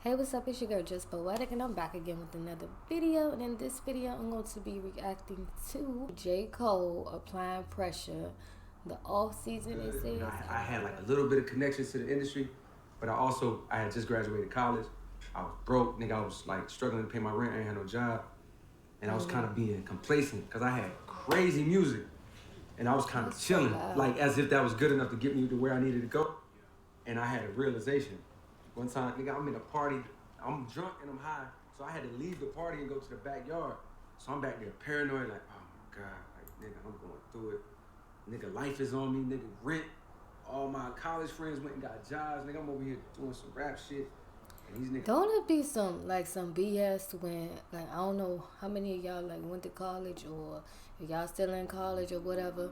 Hey, what's up? It's your girl Just Poetic, and I'm back again with another video. And in this video, I'm going to be reacting to J. Cole applying pressure. The off season, it says. I had like a little bit of connections to the industry, but I had just graduated college. I was broke, nigga. I was like struggling to pay my rent. I ain't had no job, and I was kind of being complacent because I had crazy music, and I was kind of chilling, like as if that was good enough to get me to where I needed to go. And I had a realization. One time, nigga, I'm in a party, I'm drunk and I'm high, so I had to leave the party and go to the backyard. So I'm back there paranoid, like, oh my God, like, nigga, I'm going through it. Nigga, life is on me, nigga, rent. All my college friends went and got jobs, nigga, I'm over here doing some rap shit. And these niggas. Don't it be some BS when, like, I don't know how many of y'all, like, went to college or if y'all still in college or whatever,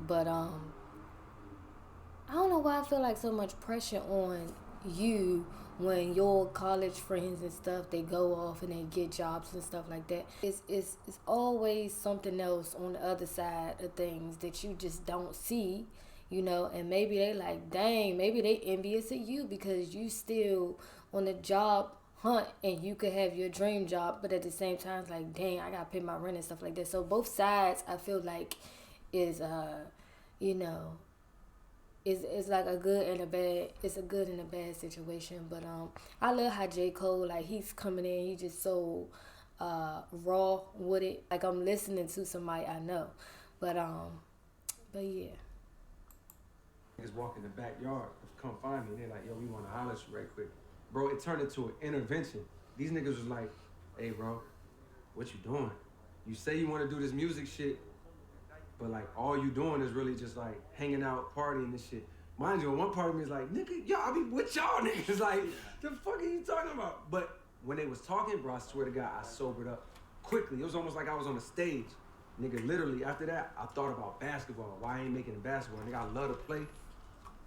but, I don't know why I feel like so much pressure on you when your college friends and stuff, they go off and they get jobs and stuff like that. It's always something else on the other side of things that you just don't see, you know. And maybe they like, dang, maybe they envious of you because you still on the job hunt and you could have your dream job, but at the same time it's like, dang, I gotta pay my rent and stuff like that. So both sides, I feel like, is you know, it's like a good and a bad. It's a good and a bad situation. But I love how J. Cole, like, he's coming in. He just so raw with it. Like, I'm listening to somebody I know. But yeah. Niggas walk in the backyard, come find me. They're like, yo, we want to holler at you right quick. Bro, it turned into an intervention. These niggas was like, hey, bro, what you doing? You say you want to do this music shit, but like all you doing is really just like hanging out, partying and shit. Mind you, one part of me is like, nigga, yo, I be with y'all niggas. Like, the fuck are you talking about? But when they was talking, bro, I swear to God, I sobered up quickly. It was almost like I was on a stage. Nigga, literally, after that, I thought about basketball. Why I ain't making it basketball? Nigga, I love to play.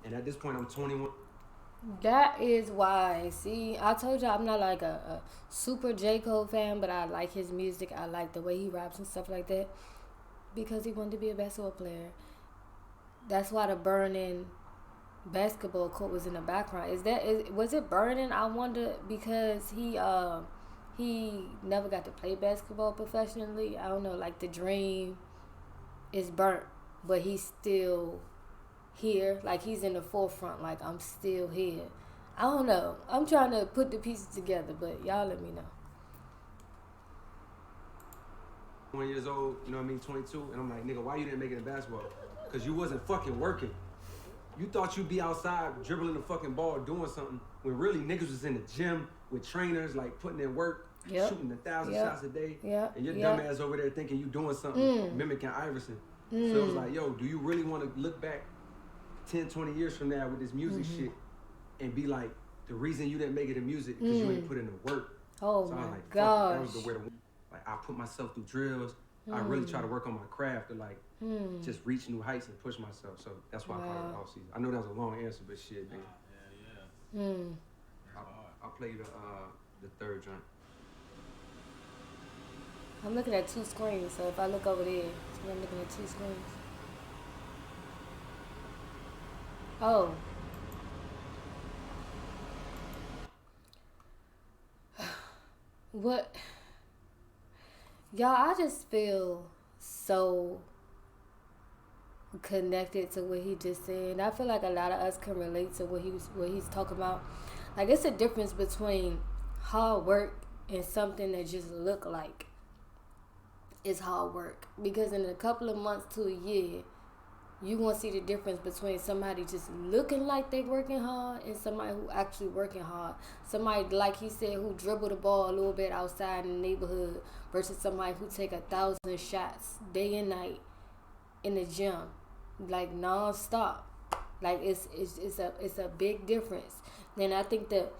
And at this point, I'm 21. That is why. See, I told you I'm not like a super J. Cole fan, but I like his music. I like the way he raps and stuff like that because he wanted to be a basketball player. That's why the burning basketball court was in the background. Was it burning? I wonder because he never got to play basketball professionally. I don't know, like the dream is burnt, but he's still here. Like, he's in the forefront, like, I'm still here. I don't know. I'm trying to put the pieces together, but y'all let me know. 20 years old, you know what I mean, 22, and I'm like, nigga, why you didn't make it in basketball? Because you wasn't fucking working. You thought you'd be outside dribbling the fucking ball doing something when really niggas was in the gym with trainers, like putting in work, shooting 1,000 shots a day, and your dumb ass over there thinking you doing something, mimicking Iverson. So it was like, yo, do you really want to look back 10, 20 years from now with this music shit and be like, the reason you didn't make it in music because you ain't put in the work? Oh, so my I was like, gosh. That was the way to, like, I put myself through drills. I really try to work on my craft to like just reach new heights and push myself. So that's why I call it off season. I know that was a long answer, but shit, man. I'll play the third joint. I'm looking at two screens, so if I look over there, so I'm looking at two screens. Oh. What? Y'all, I just feel so connected to what he just said. And I feel like a lot of us can relate to what he's talking about. Like, it's a difference between hard work and something that just look like it's hard work. Because in a couple of months to a year, you gonna see the difference between somebody just looking like they working hard and somebody who actually working hard. Somebody, like he said, who dribble the ball a little bit outside in the neighborhood versus somebody who take 1,000 shots day and night in the gym, like non-stop. Like, it's a big difference. And I think that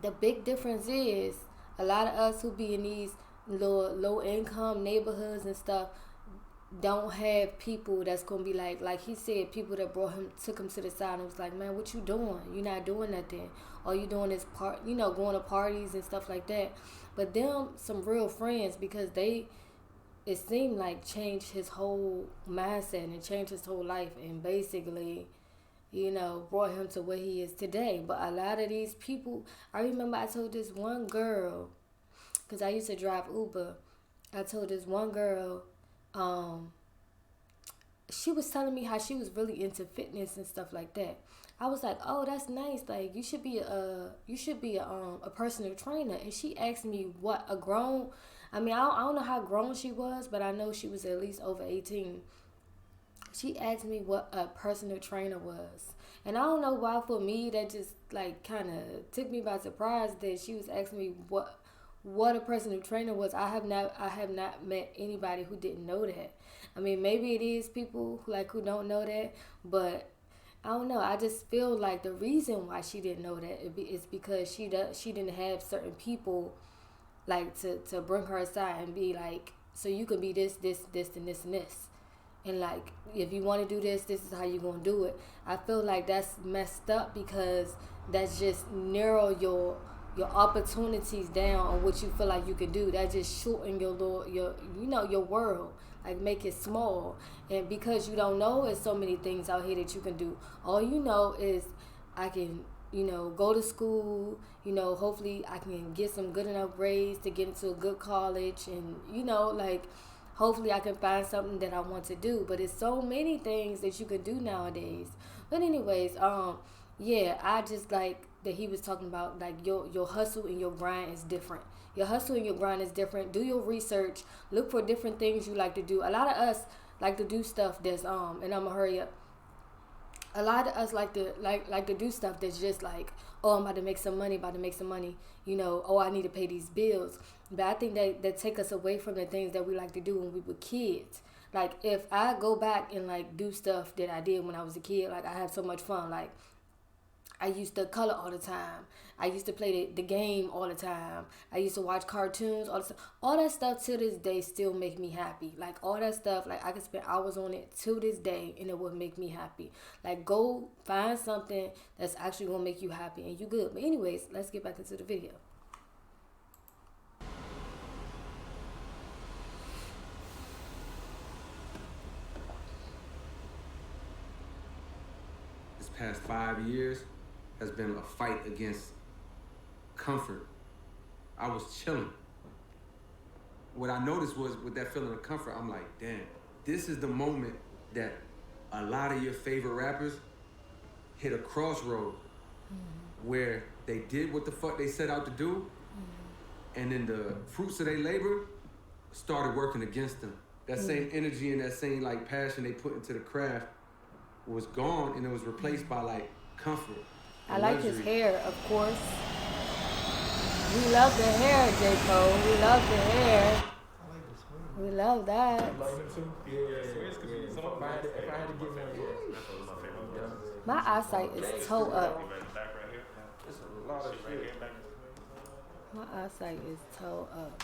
the big difference is a lot of us who be in these low income neighborhoods and stuff don't have people that's gonna be like he said, people that took him to the side and was like, man, what you doing? You're not doing nothing. All you doing is going to parties and stuff like that. But them some real friends, because it seemed like changed his whole mindset and changed his whole life. And basically, brought him to where he is today. But a lot of these people, I remember I told this one girl, because I used to drive Uber, I told this one girl, she was telling me how she was really into fitness and stuff like that. I was like, oh, that's nice. Like, you should be a personal trainer. And she asked me what a grown, I don't know how grown she was, but I know she was at least over 18. She asked me what a personal trainer was. And I don't know why, for me, that just like kind of took me by surprise that she was asking me what a personal trainer was. I have not met anybody who didn't know that. I mean, maybe it is people who don't know that, but I don't know. I just feel like the reason why she didn't know that is because she didn't have certain people like to bring her aside and be like, so you can be this, and this, and this. And like, if you want to do this is how you're going to do it. I feel like that's messed up, because that's just narrow your opportunities down on what you feel like you can do. That just shorten your world. Like, make it small. And because you don't know, there's so many things out here that you can do. All you know is, I can, go to school, hopefully I can get some good enough grades to get into a good college, and, hopefully I can find something that I want to do. But it's so many things that you can do nowadays. But anyways, yeah, I just like that he was talking about, like, your hustle and your grind is different. Your hustle and your grind is different. Do your research. Look for different things you like to do. A lot of us like to do stuff that's and I'm gonna hurry up. A lot of us like to do stuff that's just like, oh, I'm about to make some money. Oh, I need to pay these bills. But I think that take us away from the things that we like to do when we were kids. Like, if I go back and like do stuff that I did when I was a kid, like, I have so much fun. Like, I used to color all the time. I used to play the game all the time. I used to watch cartoons all the time. All that stuff to this day still make me happy. Like, all that stuff, like, I could spend hours on it to this day and it would make me happy. Like, go find something that's actually going to make you happy and you good. But anyways, let's get back into the video. This past 5 years has been a fight against comfort. I was chilling. What I noticed was, with that feeling of comfort, I'm like, damn, this is the moment that a lot of your favorite rappers hit a crossroad where they did what the fuck they set out to do, and then the fruits of their labor started working against them. That same energy and that same like passion they put into the craft was gone, and it was replaced by like comfort. I like his hair, of course. We love the hair, J. Cole. We love the hair. We love that. You like him too? Yeah. If I had to get one, My eyesight is toe up. It's a lot of shit. My eyesight is toe up.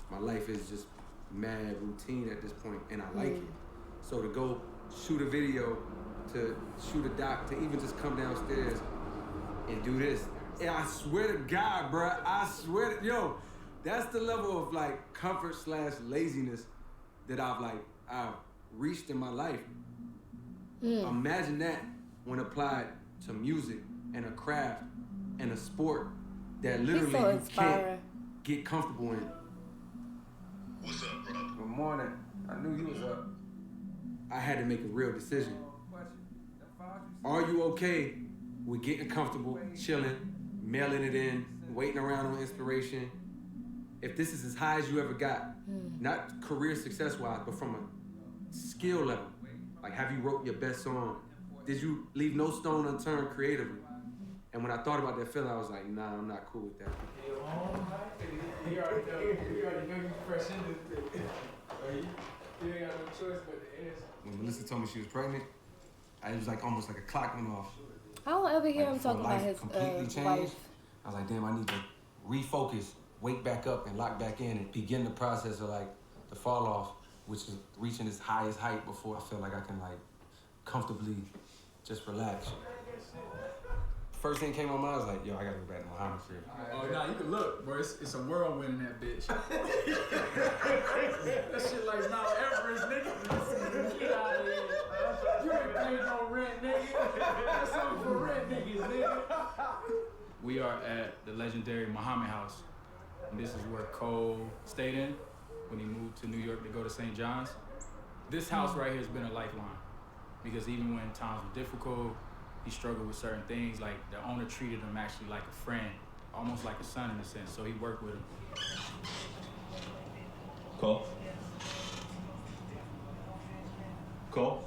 My life is just mad routine at this point, and I like it. So to go shoot a video, to shoot a doc, to even just come downstairs and do this. And I swear to God, bruh, yo, that's the level of like comfort / laziness that I've reached in my life. Imagine that when applied to music and a craft and a sport that literally so you can't get comfortable in. What's up, bro? Good morning. I knew you was up. I had to make a real decision. Are you okay with getting comfortable, chilling, mailing it in, waiting around on inspiration? If this is as high as you ever got, not career success-wise, but from a skill level, like, have you wrote your best song? Did you leave no stone unturned creatively? And when I thought about that feeling, I was like, nah, I'm not cool with that. You already know you fresh into it. You ain't got no choice but to answer. When Melissa told me she was pregnant, it was like almost like a clock went off. I don't ever hear Like, him talking about his completely changed. wife. I was like, damn, I need to refocus, wake back up, and lock back in, and begin the process of like the fall off, which is reaching its highest height before I feel like I can like comfortably just relax. First thing came to my mind, I was like, yo, I gotta go back to my home crib. Oh, nah, you can look, bro. It's a whirlwind in that bitch. That shit like Mount Everest, nigga. Get out of here. You ain't Ain't no rent, nigga. That's something for rent niggas, nigga. We are at the legendary Muhammad House. And this is where Cole stayed in when he moved to New York to go to St. John's. This house right here has been a lifeline because even when times were difficult, he struggled with certain things. Like the owner treated him actually like a friend, almost like a son in a sense. So he worked with him. Cole? Cole?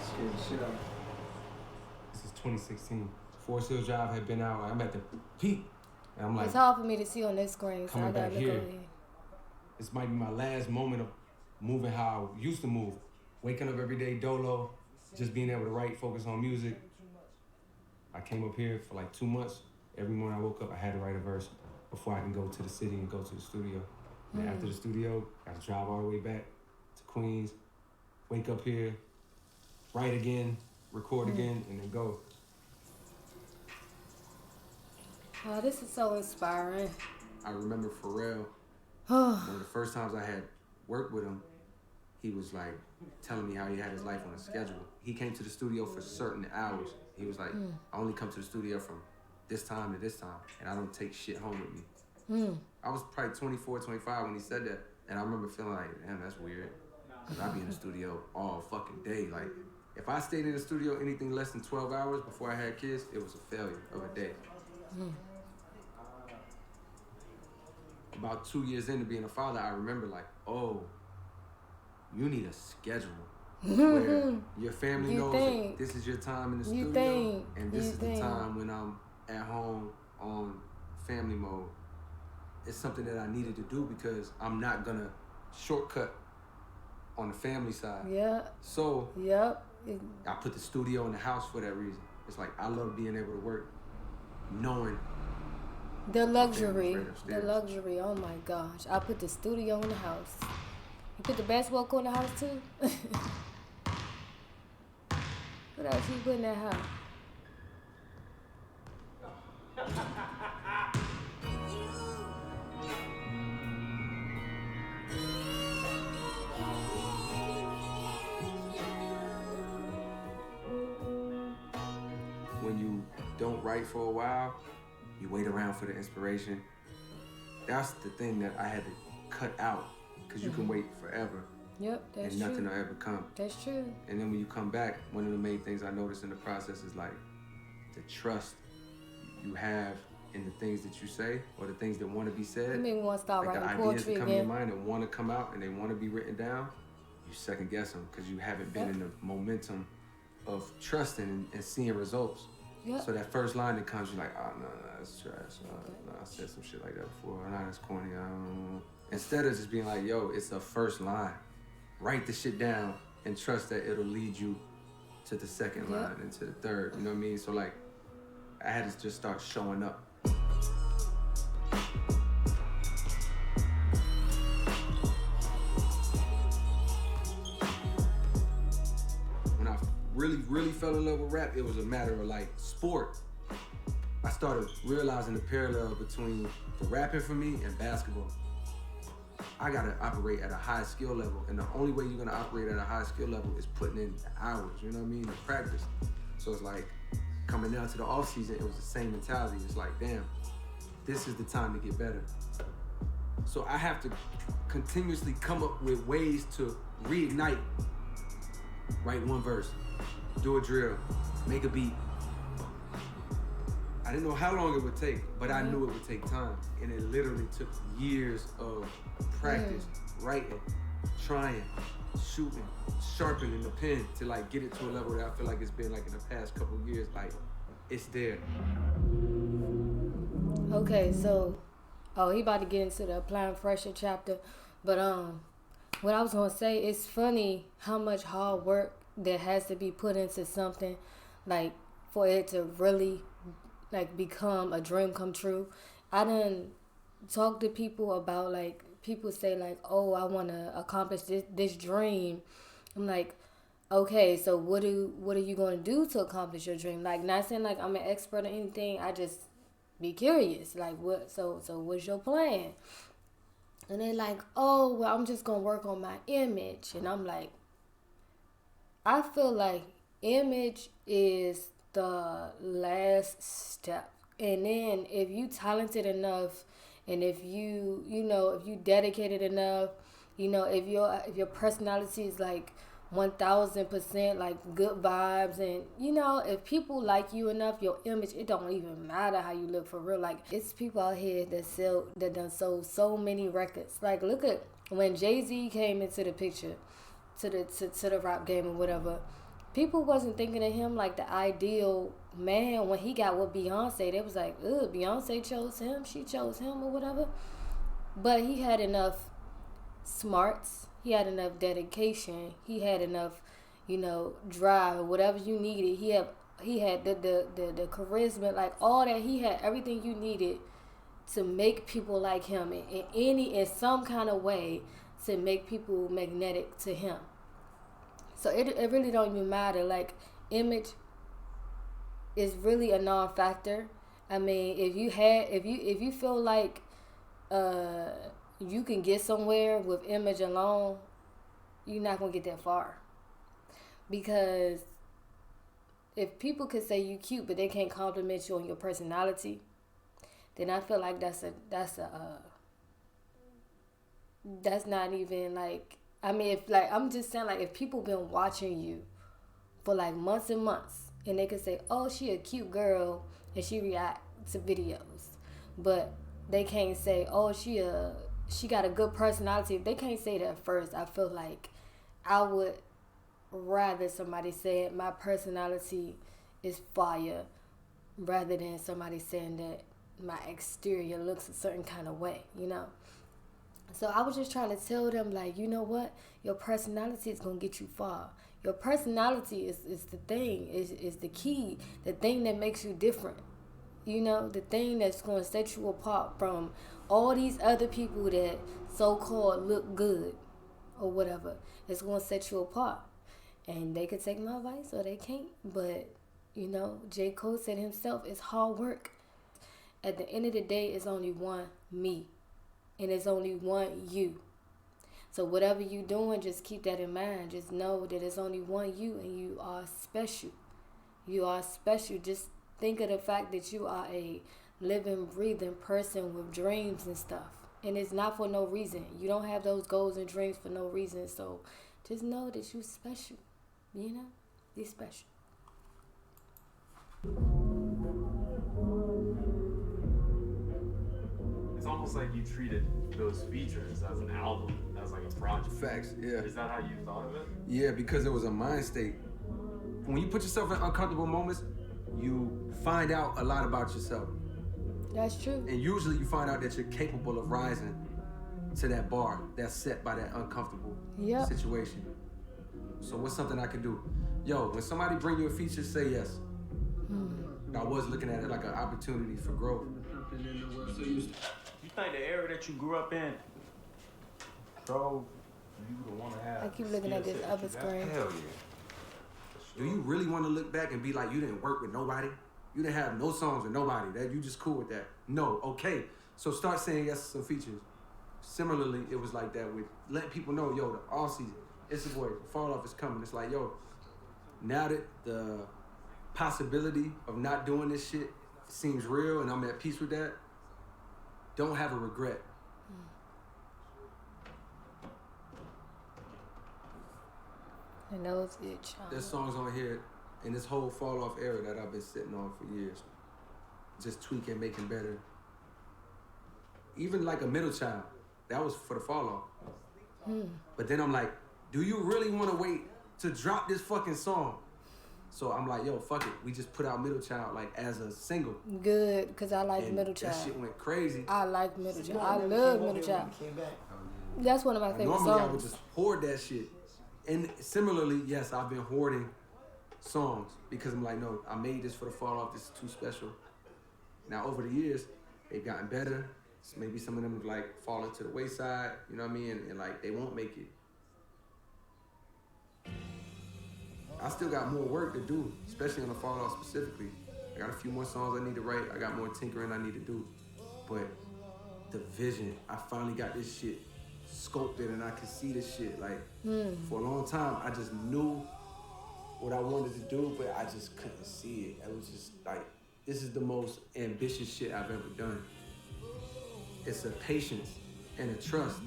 Scared the shit out of me. This is 2016. Forest Hill Drive had been out. I'm at the peak. And I'm like, It's hard for me to see on this screen, so I coming gotta back look here. over here. this might be my last moment of moving how I used to move. Waking up every day dolo, just being able to write, focus on music. I came up here for like 2 months. Every morning I woke up, I had to write a verse before I can go to the city and go to the studio. And after the studio, I got to drive all the way back to Queens, wake up here, write again, record again, and then go. Oh, this is so inspiring. I remember Pharrell, one of the first times I had worked with him, he was like telling me how he had his life on a schedule. He came to the studio for certain hours. He was like, I only come to the studio from this time to this time, and I don't take shit home with me. I was probably 24, 25 when he said that, and I remember feeling like, damn, that's weird. Cause I'd be in the studio all fucking day. Like, if I stayed in the studio anything less than 12 hours before I had kids, it was a failure of a day. About 2 years into being a father, I remember like, oh, you need a schedule where your family knows that this is your time in the studio, and this is the time when I'm at home on family mode. It's something that I needed to do because I'm not gonna shortcut on the family side. Yeah. So Yep. I put the studio in the house for that reason. It's like I love being able to work, knowing The luxury. right The upstairs. luxury. Oh my gosh. I put the studio in the house. You put the basketball court in the house too? What else you put in that house? when you don't write for a while, you wait around for the inspiration. That's the thing that I had to cut out, because you can wait forever Yep, that's and nothing true. will ever come. That's true. And then when you come back, one of the main things I noticed in the process is like the trust you have in the things that you say or the things that want to be said. You made me want to start Like the writing ideas poetry that come to your again. mind and want to come out and they want to be written down, you second guess them because you haven't been in the momentum of trusting and seeing results. Yep. So that first line that comes, you're like, oh, no, that's trash. No, I said some shit like that before. No, that's corny. I don't know. Instead of just being like, yo, it's the first line. Write the shit down and trust that it'll lead you to the second line and to the third. You know what I mean? So, like, I had to just start showing up. When I really fell in love with rap, it was a matter of like sport. I started realizing the parallel between the rapping for me and basketball. I gotta operate at a high skill level, and the only way you're gonna operate at a high skill level is putting in the hours, you know what I mean, the practice. So it's like, coming down to the off season, it was the same mentality. It's like, damn, this is the time to get better. So I have to continuously come up with ways to reignite. Write one verse, do a drill, make a beat. I didn't know how long it would take, but I knew it would take time. And it literally took years of practice, writing, trying, shooting, sharpening the pen to like get it to a level that I feel like it's been like in the past couple of years, like it's there. Okay, so, he about to get into the applying pressure chapter, but what I was gonna say, it's funny how much hard work that has to be put into something, like for it to really like become a dream come true. I done talk to people about like people say like, oh, I want to accomplish this dream. I'm like, okay, so what are you going to do to accomplish your dream? Like, not saying like I'm an expert or anything. I just be curious. Like, what? So what's your plan? And they're like, oh, well, I'm just going to work on my image. And I'm like, I feel like image is the last step. And then if you talented enough, and if you dedicated enough, if your personality is like 1000% like good vibes, and if people like you enough, your image, it don't even matter how you look for real. Like, it's people out here that done sold so many records. Like, look at when Jay-Z came into the picture, to the rap game or whatever. People wasn't thinking of him like the ideal man. When he got with Beyonce, they was like, ugh, Beyonce chose him, she chose him or whatever. But he had enough smarts, he had enough dedication, he had enough, drive or whatever you needed. He had the charisma, like all that. He had everything you needed to make people like him in some kind of way, to make people magnetic to him. So it really don't even matter. Like, image is really a non-factor. I mean, if you feel like you can get somewhere with image alone, you're not gonna get that far. Because if people could say you cute, but they can't compliment you on your personality, then I feel like that's not even like. I mean, I'm just saying, like, if people been watching you for like months and months, and they could say, oh, she a cute girl and she react to videos, but they can't say, oh, she got a good personality. If they can't say that first, I feel like I would rather somebody say my personality is fire, rather than somebody saying that my exterior looks a certain kind of way, So I was just trying to tell them, like, you know what? Your personality is going to get you far. Your personality is the thing, is the key, the thing that makes you different. The thing that's going to set you apart from all these other people that so-called look good or whatever. It's going to set you apart. And they could take my advice or they can't. But, J. Cole said himself, it's hard work. At the end of the day, it's only one me. And it's only one you. So whatever you doing, just keep that in mind. Just know that it's only one you, and you are special. You are special. Just think of the fact that you are a living, breathing person with dreams and stuff. And it's not for no reason. You don't have those goals and dreams for no reason. So just know that you're special. You're special. It's almost like you treated those features as an album, as like a project. Facts, yeah. Is that how you thought of it? Yeah, because it was a mind state. When you put yourself in uncomfortable moments, you find out a lot about yourself. That's true. And usually you find out that you're capable of rising to that bar that's set by that uncomfortable situation. So what's something I can do? Yo, when somebody bring you a feature, say yes. I was looking at it like an opportunity for growth. You think the era that you grew up in drove you to want to have? I keep looking at this other screen. Hell yeah. Do you really want to look back and be like, you didn't work with nobody? You didn't have no songs with nobody. That you just cool with that? No, okay. So start saying yes to some features. Similarly, it was like that with letting people know, yo, the off season, it's the boy, the fall off is coming. It's like, yo, now that the possibility of not doing this shit seems real and I'm at peace with that, don't have a regret. And those itch. There's songs on here in this whole fall off era that I've been sitting on for years. Just tweaking, making better. Even like a Middle Child, that was for the fall off. But then I'm like, do you really want to wait to drop this fucking song? So I'm like, yo, fuck it. We just put out Middle Child like as a single. Good, because I like and Middle Child. That shit went crazy. I like Middle Child. I love Middle Child. That's one of my favorite Normally songs. I would just hoard that shit. And similarly, yes, I've been hoarding songs because I'm like, no, I made this for the fall off. This is too special. Now over the years, they've gotten better. maybe some of them like fall into the wayside, you know what I mean? And like they won't make it. I still got more work to do, especially on the Fall Out specifically. I got a few more songs I need to write. I got more tinkering I need to do. But the vision, I finally got this shit sculpted and I can see this shit. Like, for a long time, I just knew what I wanted to do, but I just couldn't see it. I was just like, this is the most ambitious shit I've ever done. It's a patience and a trust.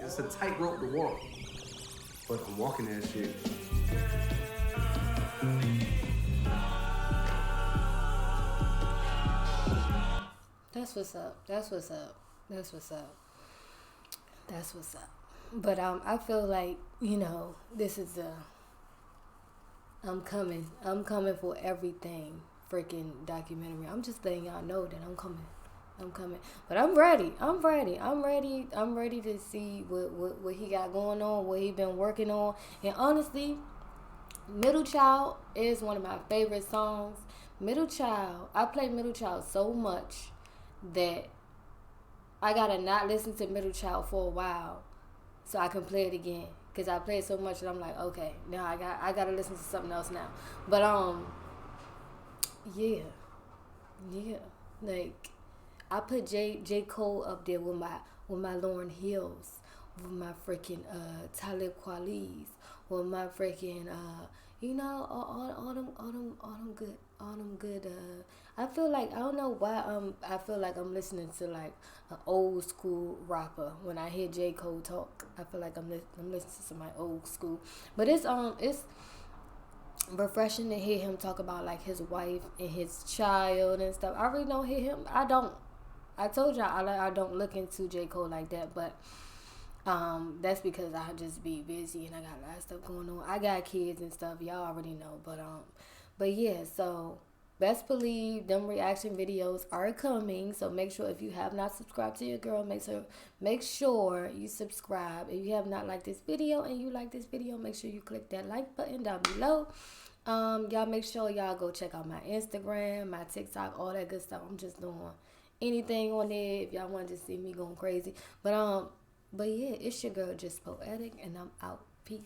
It's a tightrope to walk, but I'm walking that shit. That's what's up. That's what's up. That's what's up. That's what's up. But I feel like, you know, this is I'm coming. I'm coming for everything freaking documentary. I'm just letting y'all know that I'm coming. I'm coming. But I'm ready. I'm ready. I'm ready. I'm ready to see what he got going on, what he been working on. And honestly, Middle Child is one of my favorite songs. Middle Child, I play Middle Child so much that I gotta not listen to Middle Child for a while so I can play it again. Cause I play it so much that I'm like, okay, now I gotta listen to something else now. But yeah, like I put J Cole up there with my Lauryn Hills, with my freaking Talib Kweli's, with my freaking you know, all them good. I feel like, I don't know why I feel like I'm listening to like an old school rapper when I hear J Cole talk. I feel like I'm listening to somebody old school, but it's refreshing to hear him talk about like his wife and his child and stuff. I really don't hear him. I don't. I told y'all I don't look into J Cole like that, but. That's because I just be busy and I got a lot of stuff going on. I got kids and stuff, y'all already know. But yeah, so best believe them reaction videos are coming. So make sure if you have not subscribed to your girl, make sure you subscribe. If you have not liked this video and you like this video, make sure you click that like button down below. Y'all make sure y'all go check out my Instagram, my TikTok, all that good stuff. I'm just doing anything on there if y'all want to see me going crazy. But yeah, it's your girl Just Poetic, and I'm out. Peace.